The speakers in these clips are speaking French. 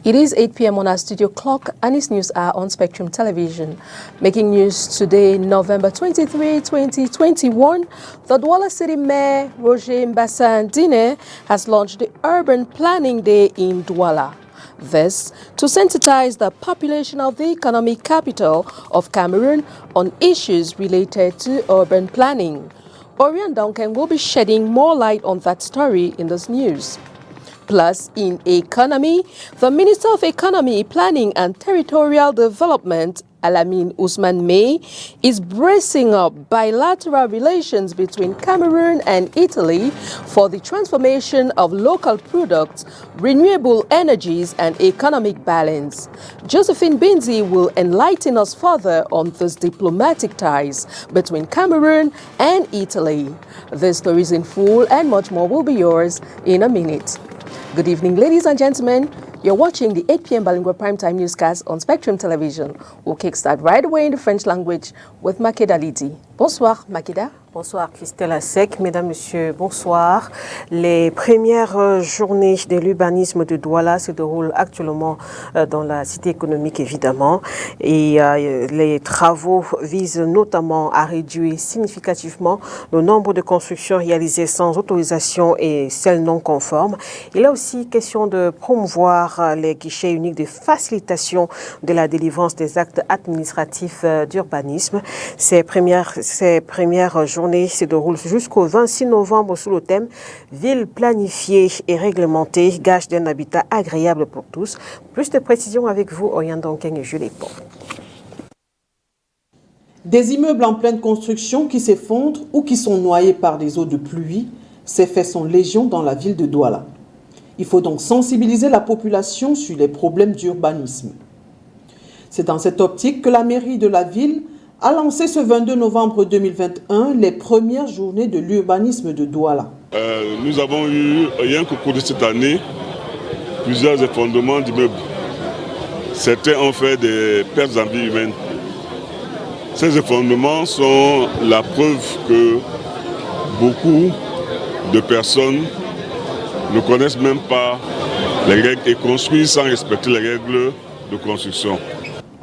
It is 8 p.m. on our studio clock and it's news hour on Spectrum Television. Making news today, November 23, 2021, the Douala City Mayor, Roger Mbassandine, has launched the Urban Planning Day in Douala. This to sensitize the population of the economic capital of Cameroon on issues related to urban planning. Orion Duncan will be shedding more light on that story in this news. Plus, in economy, the Minister of Economy, Planning and Territorial Development, Alamine Ousmane May, is bracing up bilateral relations between Cameroon and Italy for the transformation of local products, renewable energies and economic balance. Josephine Binzi will enlighten us further on these diplomatic ties between Cameroon and Italy. The stories in full and much more will be yours in a minute. Good evening, ladies and gentlemen. You're watching the 8 p.m. Bilingual Primetime Newscast on Spectrum Television. We'll kickstart right away in the French language with Makeda Lidi. Bonsoir, Makeda. Bonsoir Christelle Sec, mesdames, messieurs, bonsoir. Les premières journées de l'urbanisme de Douala se déroulent actuellement dans la cité économique évidemment et les travaux visent notamment à réduire significativement le nombre de constructions réalisées sans autorisation et celles non conformes. Il est aussi question de promouvoir les guichets uniques de facilitation de la délivrance des actes administratifs d'urbanisme. Ces premières journées se déroule jusqu'au 26 novembre sous le thème « Ville planifiée et réglementée, gage d'un habitat agréable pour tous ». Plus de précisions avec vous, Orion Duncan et Julie Pont. Des immeubles en pleine construction qui s'effondrent ou qui sont noyés par des eaux de pluie, ces faits sont légion dans la ville de Douala. Il faut donc sensibiliser la population sur les problèmes d'urbanisme. C'est dans cette optique que la mairie de la ville a lancé ce 22 novembre 2021 les premières journées de l'urbanisme de Douala. Nous avons eu, rien qu'au cours de cette année, plusieurs effondrements d'immeubles. Certains ont fait des pertes en vie humaine. Ces effondrements sont la preuve que beaucoup de personnes ne connaissent même pas les règles et construisent sans respecter les règles de construction.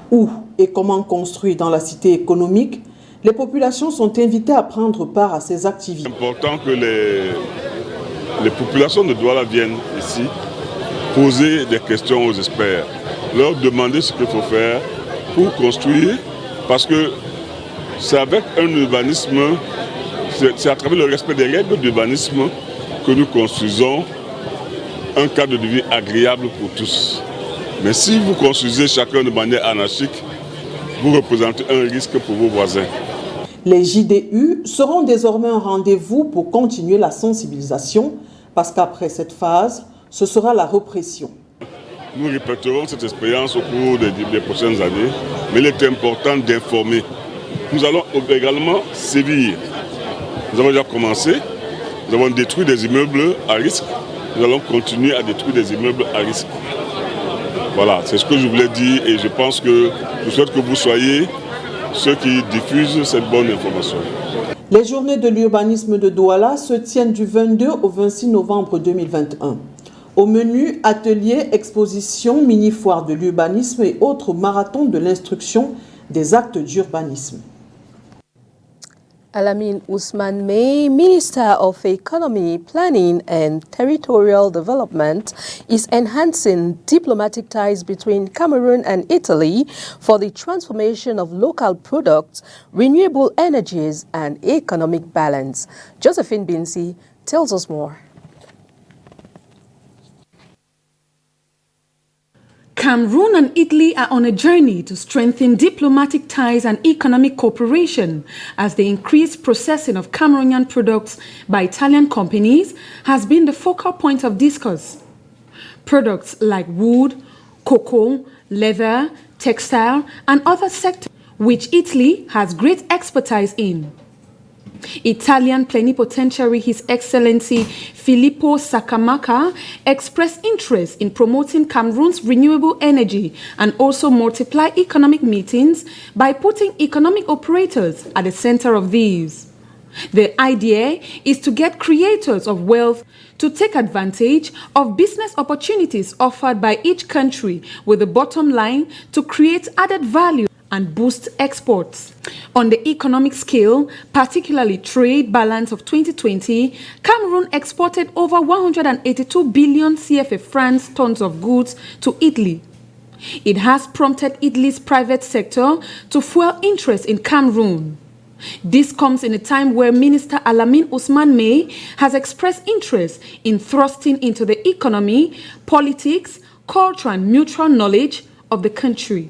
Où et comment construire dans la cité économique, les populations sont invitées à prendre part à ces activités. C'est important que les populations de Douala viennent ici poser des questions aux experts, leur demander ce qu'il faut faire pour construire, parce que c'est avec un urbanisme, c'est à travers le respect des règles d'urbanisme que nous construisons un cadre de vie agréable pour tous. Mais si vous construisez chacun de manière anarchique, vous représentez un risque pour vos voisins. Les JDU seront désormais un rendez-vous pour continuer la sensibilisation, parce qu'après cette phase, ce sera la répression. Nous répéterons cette expérience au cours des prochaines années, mais il est important d'informer. Nous allons également sévir. Nous avons déjà commencé, nous avons détruit des immeubles à risque, nous allons continuer à détruire des immeubles à risque. Voilà, c'est ce que je voulais dire et je pense que je souhaite que vous soyez ceux qui diffusent cette bonne information. Les journées de l'urbanisme de Douala se tiennent du 22 au 26 novembre 2021. Au menu, ateliers, expositions, mini-foires de l'urbanisme et autres marathons de l'instruction des actes d'urbanisme. Alamine Ousmane May, Minister of Economy, Planning and Territorial Development, is enhancing diplomatic ties between Cameroon and Italy for the transformation of local products, renewable energies and economic balance. Josephine Binzi tells us more. Cameroon and Italy are on a journey to strengthen diplomatic ties and economic cooperation as the increased processing of Cameroonian products by Italian companies has been the focal point of discourse. Products like wood, cocoa, leather, textile, and other sectors which Italy has great expertise in. Italian plenipotentiary His Excellency Filippo Sacamacca expressed interest in promoting Cameroon's renewable energy and also multiply economic meetings by putting economic operators at the center of these. The idea is to get creators of wealth to take advantage of business opportunities offered by each country, with the bottom line to create added value and boost exports. On the economic scale, particularly trade balance of 2020, Cameroon exported over 182 billion CFA francs tons of goods to Italy. It has prompted Italy's private sector to fuel interest in Cameroon. This comes in a time where Minister Alamin Ousmane Mey has expressed interest in thrusting into the economy, politics, culture and mutual knowledge of the country.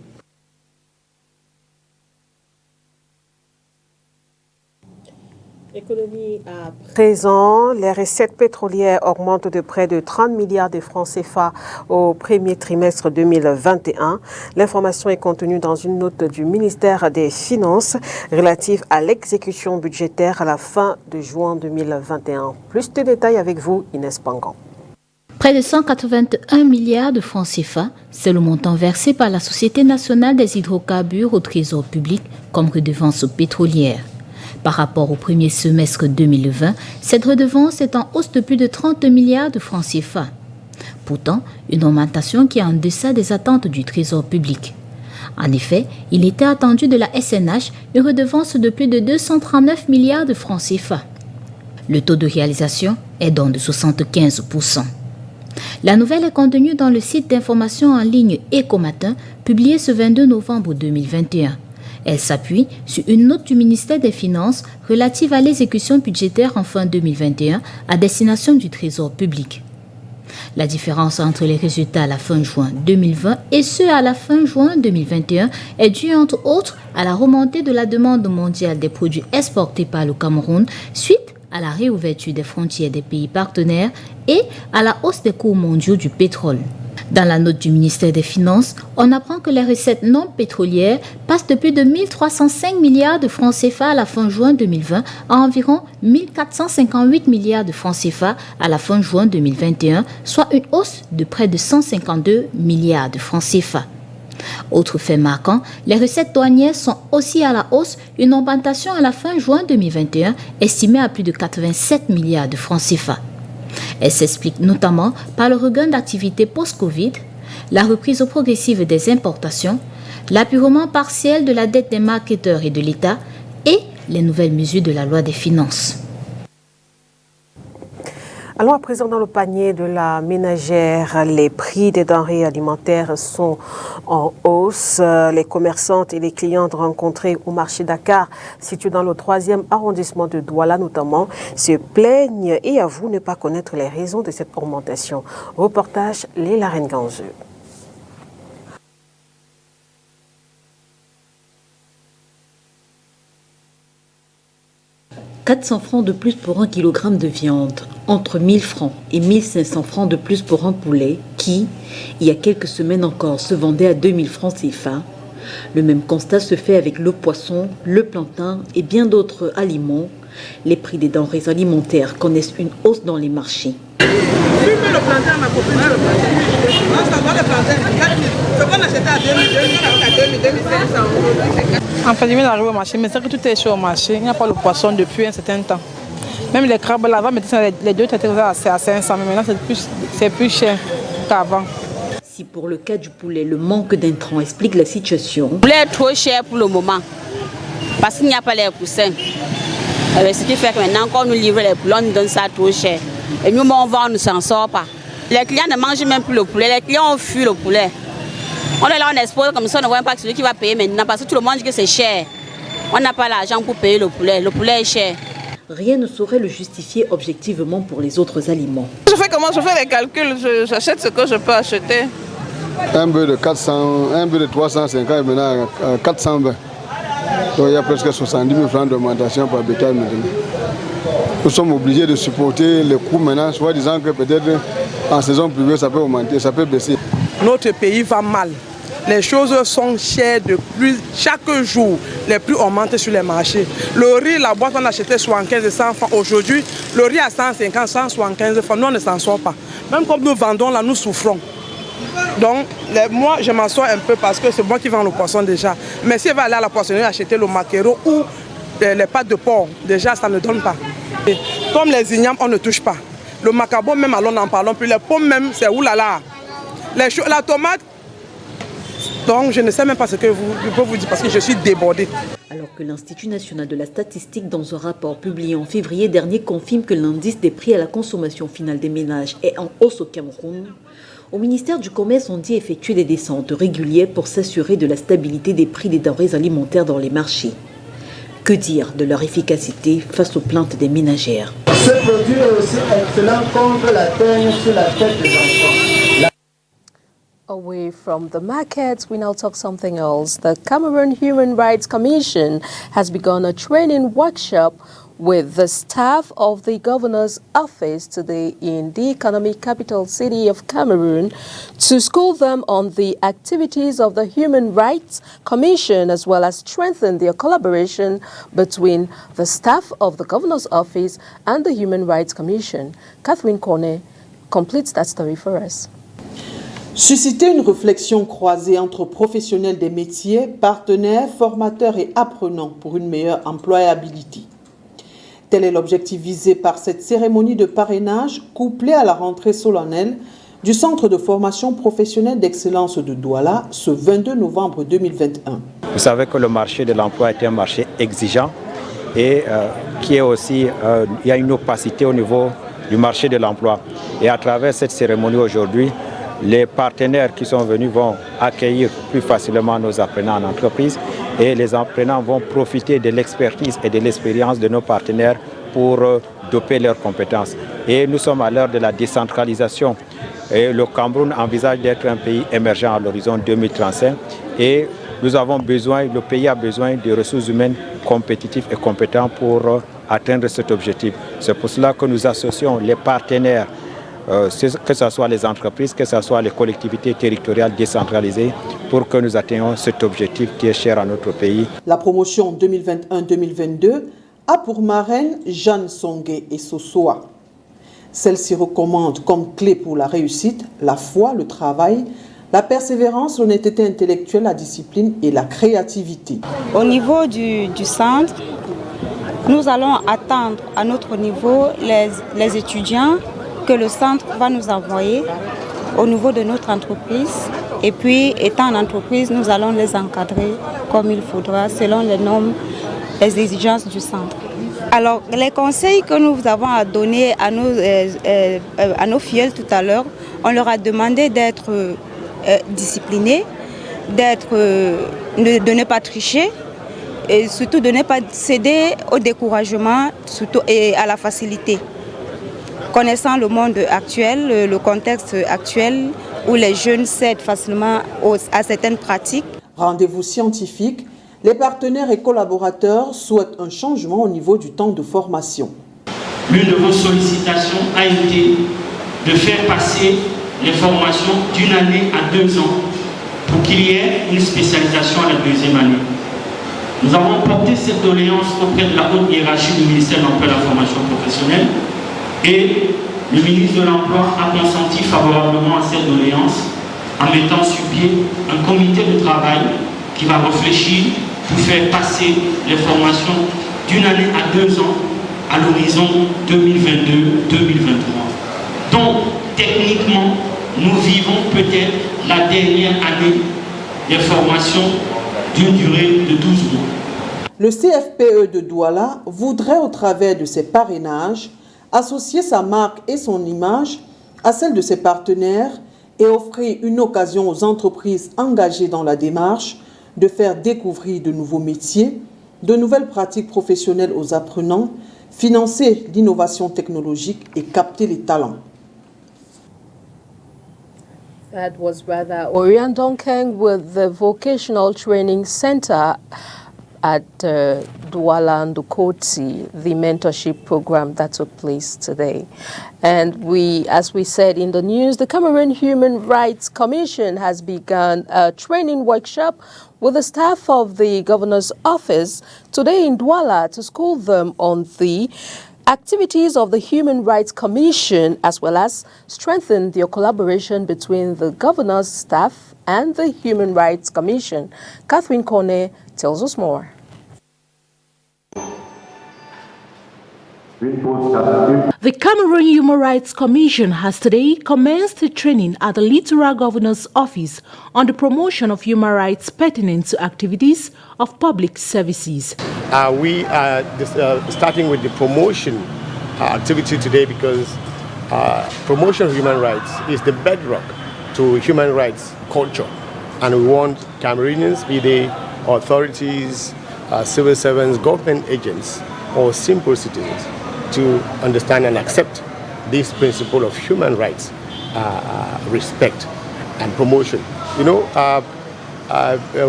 Économie à présent, les recettes pétrolières augmentent de près de 30 milliards de francs CFA au premier trimestre 2021. L'information est contenue dans une note du ministère des Finances relative à l'exécution budgétaire à la fin de juin 2021. Plus de détails avec vous, Inès Pangan. Près de 181 milliards de francs CFA, c'est le montant versé par la Société nationale des hydrocarbures au Trésor public comme redevance pétrolière. Par rapport au premier semestre 2020, cette redevance est en hausse de plus de 30 milliards de francs CFA. Pourtant, une augmentation qui est en deçà des attentes du Trésor public. En effet, il était attendu de la SNH une redevance de plus de 239 milliards de francs CFA. Le taux de réalisation est donc de 75%. La nouvelle est contenue dans le site d'information en ligne Ecomatin, publié ce 22 novembre 2021. Elle s'appuie sur une note du ministère des Finances relative à l'exécution budgétaire en fin 2021 à destination du Trésor public. La différence entre les résultats à la fin juin 2020 et ceux à la fin juin 2021 est due entre autres à la remontée de la demande mondiale des produits exportés par le Cameroun suite à la réouverture des frontières des pays partenaires et à la hausse des cours mondiaux du pétrole. Dans la note du ministère des Finances, on apprend que les recettes non pétrolières passent de plus de 1305 milliards de francs CFA à la fin juin 2020 à environ 1458 milliards de francs CFA à la fin juin 2021, soit une hausse de près de 152 milliards de francs CFA. Autre fait marquant, les recettes douanières sont aussi à la hausse, une augmentation à la fin juin 2021 estimée à plus de 87 milliards de francs CFA. Elle s'explique notamment par le regain d'activité post-Covid, la reprise progressive des importations, l'apurement partiel de la dette des marketeurs et de l'État et les nouvelles mesures de la loi des finances. Alors à présent, dans le panier de la ménagère, les prix des denrées alimentaires sont en hausse. Les commerçantes et les clientes rencontrées au marché Dakar, situé dans le 3e arrondissement de Douala notamment, se plaignent et avouent ne pas connaître les raisons de cette augmentation. Reportage Léla Renganzeu. 400 francs de plus pour 1 kg de viande, entre 1000 francs et 1500 francs de plus pour un poulet qui, il y a quelques semaines encore, se vendait à 2000 francs CFA. Le même constat se fait avec le poisson, le plantain et bien d'autres aliments. Les prix des denrées alimentaires connaissent une hausse dans les marchés. En fait, je viens d'arriver au marché, mais c'est que tout est chaud au marché. Il n'y a pas le poisson depuis un certain temps. Même les crabes là-bas, les deux étaient à 500, mais maintenant c'est plus cher qu'avant. Si pour le cas du poulet, le manque d'intrants explique la situation. Le poulet est trop cher pour le moment, parce qu'il n'y a pas les poussins. Ce qui fait que maintenant, quand on nous livre les poulets, on nous donne ça trop cher. Et nous, on vend, on ne s'en sort pas. Les clients ne mangent même plus le poulet, les clients ont fui le poulet. On est là, on expose comme ça, on ne voit pas celui qui va payer maintenant, parce que tout le monde dit que c'est cher. On n'a pas l'argent pour payer le poulet est cher. Rien ne saurait le justifier objectivement pour les autres aliments. Je fais comment? Je fais les calculs, j'achète ce que je peux acheter. Un bœuf de 400, un bœuf de 350 et maintenant 420. Donc il y a presque 70 000 francs d'augmentation par bétail maintenant. Nous sommes obligés de supporter les coûts maintenant, soit disant que peut-être en saison privée ça peut augmenter, ça peut baisser. Notre pays va mal. Les choses sont chères de plus chaque jour. Les prix augmentent sur les marchés. Le riz, la boîte, on achetait 75 et 100 francs. Aujourd'hui, le riz à 150, 175 francs. Nous, on ne s'en sort pas. Même comme nous vendons, là, nous souffrons. Donc, moi, je m'en sors un peu parce que c'est moi qui vends le poisson déjà. Mais si elle va aller à la poissonnerie acheter le maquereau ou les pâtes de porc, déjà ça ne donne pas. Et comme les ignames, on ne touche pas. Le macabo même, alors n'en parlons plus. Les pommes même, c'est oulala. La tomate, donc je ne sais même pas ce que je peux vous dire parce que je suis débordée. Alors que l'Institut national de la statistique, dans un rapport publié en février dernier, confirme que l'indice des prix à la consommation finale des ménages est en hausse au Cameroun, au ministère du Commerce, on dit effectuer des descentes régulières pour s'assurer de la stabilité des prix des denrées alimentaires dans les marchés. Que dire de leur efficacité face aux plaintes des ménagères? Ce produit est aussi excellent contre la teigne sur la tête des enfants. Away from the markets, we now talk something else. The Cameroon Human Rights Commission has begun a training workshop with the staff of the governor's office today in the economic capital city of Cameroon to school them on the activities of the Human Rights Commission, as well as strengthen their collaboration between the staff of the governor's office and the Human Rights Commission. Catherine Cornet completes that story for us. Susciter une réflexion croisée entre professionnels des métiers, partenaires, formateurs et apprenants pour une meilleure employabilité. Tel est l'objectif visé par cette cérémonie de parrainage couplée à la rentrée solennelle du Centre de formation professionnelle d'excellence de Douala ce 22 novembre 2021. Vous savez que le marché de l'emploi est un marché exigeant et qui est aussi, il y a une opacité au niveau du marché de l'emploi. Et à travers cette cérémonie aujourd'hui, les partenaires qui sont venus vont accueillir plus facilement nos apprenants en entreprise et les apprenants vont profiter de l'expertise et de l'expérience de nos partenaires pour doper leurs compétences. Et nous sommes à l'heure de la décentralisation. Et le Cameroun envisage d'être un pays émergent à l'horizon 2035 et le pays a besoin de ressources humaines compétitives et compétentes pour atteindre cet objectif. C'est pour cela que nous associons les partenaires, que ce soit les entreprises, que ce soit les collectivités territoriales décentralisées, pour que nous atteignions cet objectif qui est cher à notre pays. La promotion 2021-2022 a pour marraine Jeanne Songué et Sosoa. Celle-ci recommande comme clé pour la réussite la foi, le travail, la persévérance, l'honnêteté intellectuelle, la discipline et la créativité. Au niveau du centre, nous allons attendre à notre niveau les étudiants que le centre va nous envoyer au niveau de notre entreprise. Et puis, étant en entreprise, nous allons les encadrer comme il faudra, selon les normes, les exigences du centre. Alors, les conseils que nous avons à donner à nos filleul tout à l'heure, on leur a demandé d'être disciplinés, de ne pas tricher, et surtout de ne pas céder au découragement et à la facilité. Connaissant le monde actuel, le contexte actuel où les jeunes cèdent facilement à certaines pratiques. Rendez-vous scientifique, les partenaires et collaborateurs souhaitent un changement au niveau du temps de formation. L'une de vos sollicitations a été de faire passer les formations d'une année à 2 ans pour qu'il y ait une spécialisation à la 2e année. Nous avons porté cette doléance auprès de la haute hiérarchie du ministère de l'Emploi et de la formation professionnelle et le ministre de l'Emploi a consenti favorablement à cette doléance en mettant sur pied un comité de travail qui va réfléchir pour faire passer les formations d'une année à 2 ans à l'horizon 2022-2023. Donc, techniquement, nous vivons peut-être la dernière année des formations d'une durée de 12 mois. Le CFPE de Douala voudrait, au travers de ses parrainages, associer sa marque et son image à celle de ses partenaires et offrir une occasion aux entreprises engagées dans la démarche de faire découvrir de nouveaux métiers, de nouvelles pratiques professionnelles aux apprenants, financer l'innovation technologique et capter les talents. That was rather Orion Donkeng with the Vocational Training Center at Douala and Dukoti, the mentorship program that took place today. And as we said in the news, the Cameroon Human Rights Commission has begun a training workshop with the staff of the governor's office today in Douala to school them on the activities of the Human Rights Commission, as well as strengthen their collaboration between the governor's staff and the Human Rights Commission. Catherine Cornet tells us more. The Cameroon Human Rights Commission has today commenced training at the Littoral Governor's Office on the promotion of human rights pertinent to activities of public services. We are starting with the promotion activity today because promotion of human rights is the bedrock to human rights culture. And we want Cameroonians, be they authorities, civil servants, government agents, or simple citizens, to understand and accept this principle of human rights, respect and promotion. You know,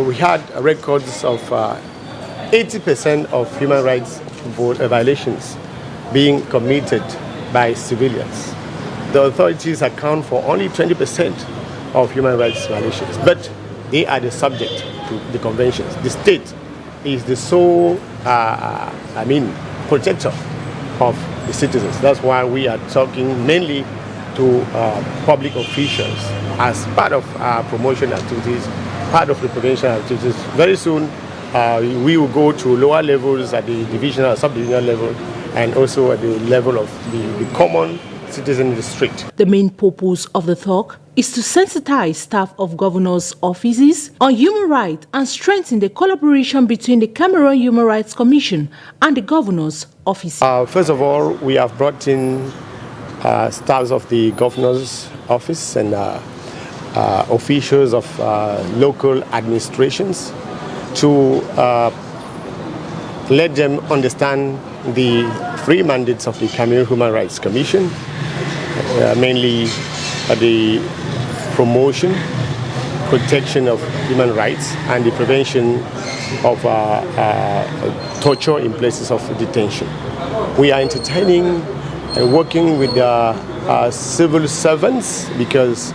we had records of 80% of human rights violations being committed by civilians. The authorities account for only 20% of human rights violations, but they are the subject to the conventions. The state is the sole, protector of the citizens. That's why we are talking mainly to public officials as part of our promotion activities, part of the prevention activities. Very soon, we will go to lower levels at the divisional, sub-divisional level, and also at the level of the common citizen district. The main purpose of the talk is to sensitize staff of governors' offices on human rights and strengthen the collaboration between the Cameroon Human Rights Commission and the governors' offices. First of all, we have brought in staffs of the governor's office and officials of local administrations to let them understand the three mandates of the Cameroon Human Rights Commission, mainly the promotion, protection of human rights, and the prevention of torture in places of detention. We are entertaining and working with civil servants because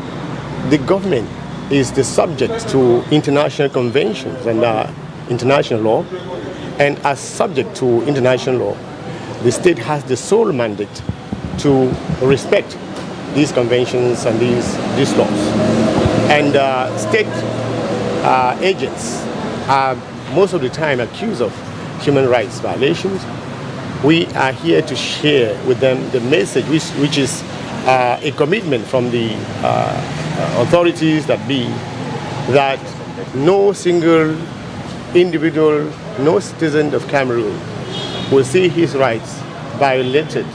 the government is the subject to international conventions and international law, and as subject to international law, the state has the sole mandate to respect these conventions and these laws. And state agents are most of the time accused of human rights violations. We are here to share with them the message, which is a commitment from the authorities that be, that no single individual, no citizen of Cameroon will see his rights violated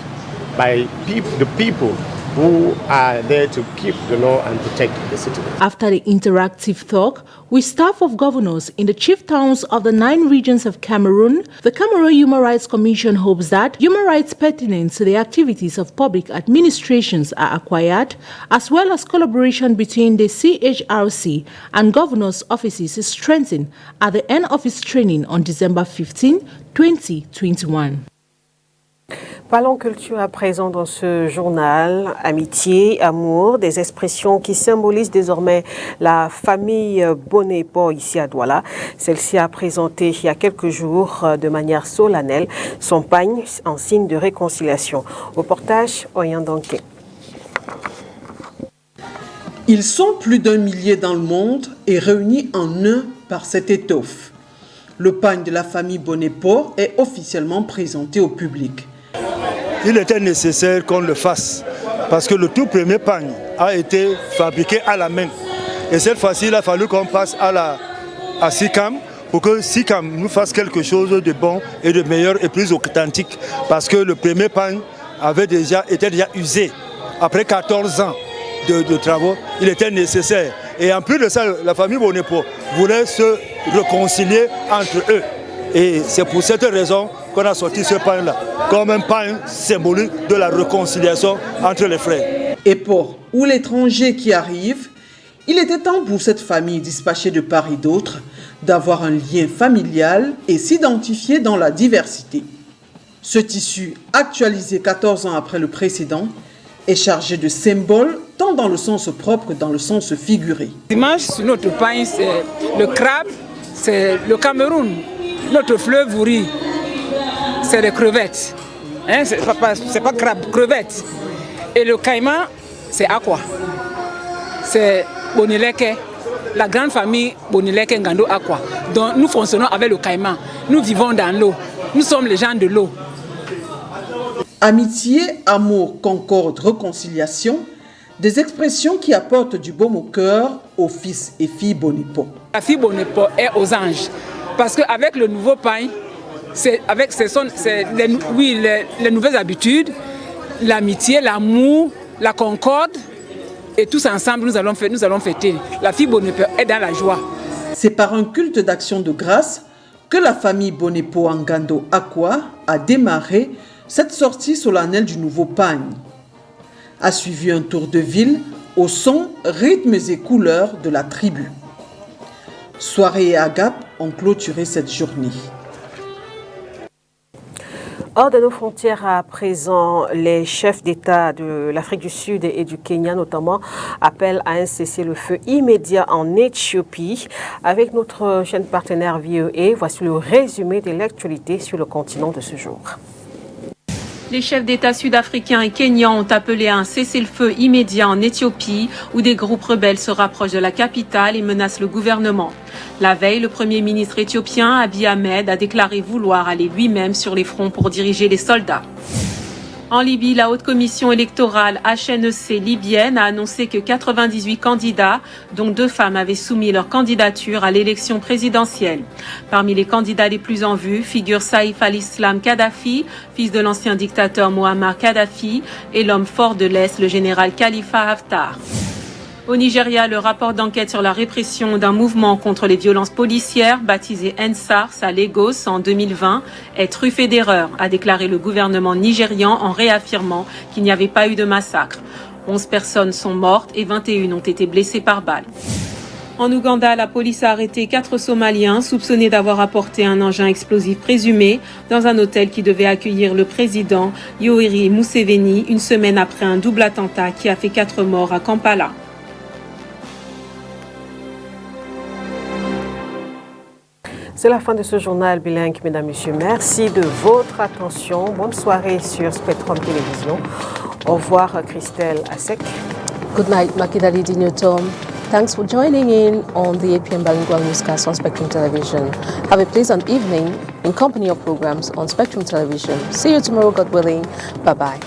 by the people who are there to keep the law and protect the citizens. After the interactive talk with staff of governors in the chief towns of the 9 regions of Cameroon, the Cameroon Human Rights Commission hopes that human rights pertinent to the activities of public administrations are acquired, as well as collaboration between the CHRC and governors' offices is strengthened at the end of its training on December 15, 2021. Parlons culture à présent dans ce journal. Amitié, amour, des expressions qui symbolisent désormais la famille Bonepo ici à Douala. Celle-ci a présenté il y a quelques jours de manière solennelle son pagne en signe de réconciliation. Reportage Oyandanké. Ils sont plus d'1 millier dans le monde et réunis en un par cette étoffe. Le pagne de la famille Bonepo est officiellement présenté au public. Il était nécessaire qu'on le fasse parce que le tout premier pagne a été fabriqué à la main. Et cette fois-ci, il a fallu qu'on passe à SICAM pour que SICAM nous fasse quelque chose de bon et de meilleur et plus authentique. Parce que le premier pagne était déjà usé. Après 14 ans de travaux, il était nécessaire. Et en plus de ça, la famille Bonepo voulait se réconcilier entre eux. Et c'est pour cette raison qu'on a sorti ce pain-là, comme un pain symbolique de la réconciliation entre les frères. Et pour ou l'étranger qui arrive, il était temps pour cette famille dispatchée de part et d'autre d'avoir un lien familial et s'identifier dans la diversité. Ce tissu, actualisé 14 ans après le précédent, est chargé de symboles tant dans le sens propre que dans le sens figuré. L'image sur notre pain, c'est le crabe, c'est le Cameroun. Notre fleuve riz, c'est les crevettes. Hein, c'est pas crabe, crevettes. Et le caïman, c'est aqua. C'est Bonileke, la grande famille Bonileke Ngando Aqua. Donc nous fonctionnons avec le caïman. Nous vivons dans l'eau. Nous sommes les gens de l'eau. Amitié, amour, concorde, réconciliation, des expressions qui apportent du baume au cœur aux fils et filles Bonipo. La fille Bonipo est aux anges parce qu'avec le nouveau pain, les nouvelles habitudes, l'amitié, l'amour, la concorde, et tous ensemble nous allons fêter. La fille Bonipo est dans la joie. C'est par un culte d'action de grâce que la famille Bonipo Ngando Akwa a démarré cette sortie solennelle du nouveau pagne. A suivi un tour de ville au son, rythmes et couleurs de la tribu. Soirée et agap ont clôturé cette journée. Hors de nos frontières à présent, les chefs d'État de l'Afrique du Sud et du Kenya notamment appellent à un cessez-le-feu immédiat en Éthiopie. Avec notre chaîne partenaire VOA, voici le résumé de l'actualité sur le continent de ce jour. Les chefs d'État sud-africains et kenyans ont appelé à un cessez-le-feu immédiat en Éthiopie, où des groupes rebelles se rapprochent de la capitale et menacent le gouvernement. La veille, le Premier ministre éthiopien Abiy Ahmed a déclaré vouloir aller lui-même sur les fronts pour diriger les soldats. En Libye, la haute commission électorale HNEC libyenne a annoncé que 98 candidats, dont 2 femmes, avaient soumis leur candidature à l'élection présidentielle. Parmi les candidats les plus en vue figurent Saïf al-Islam Kadhafi, fils de l'ancien dictateur Muammar Kadhafi, et l'homme fort de l'Est, le général Khalifa Haftar. Au Nigeria, le rapport d'enquête sur la répression d'un mouvement contre les violences policières, baptisé EndSARS à Lagos en 2020, est truffé d'erreurs, a déclaré le gouvernement nigérian en réaffirmant qu'il n'y avait pas eu de massacre. 11 personnes sont mortes et 21 ont été blessées par balle. En Ouganda, la police a arrêté 4 Somaliens soupçonnés d'avoir apporté un engin explosif présumé dans un hôtel qui devait accueillir le président Yoweri Museveni une semaine après un double attentat qui a fait 4 morts à Kampala. C'est la fin de ce journal bilingue, mesdames, messieurs. Merci de votre attention. Bonne soirée sur Spectrum Télévision. Au revoir, Christelle Asek. Good night, Makidali Dinyotom. Thanks for joining in on the 8 p.m. bilingual newscast on Spectrum Television. Have a pleasant evening in company of programs on Spectrum Television. See you tomorrow, God willing. Bye-bye.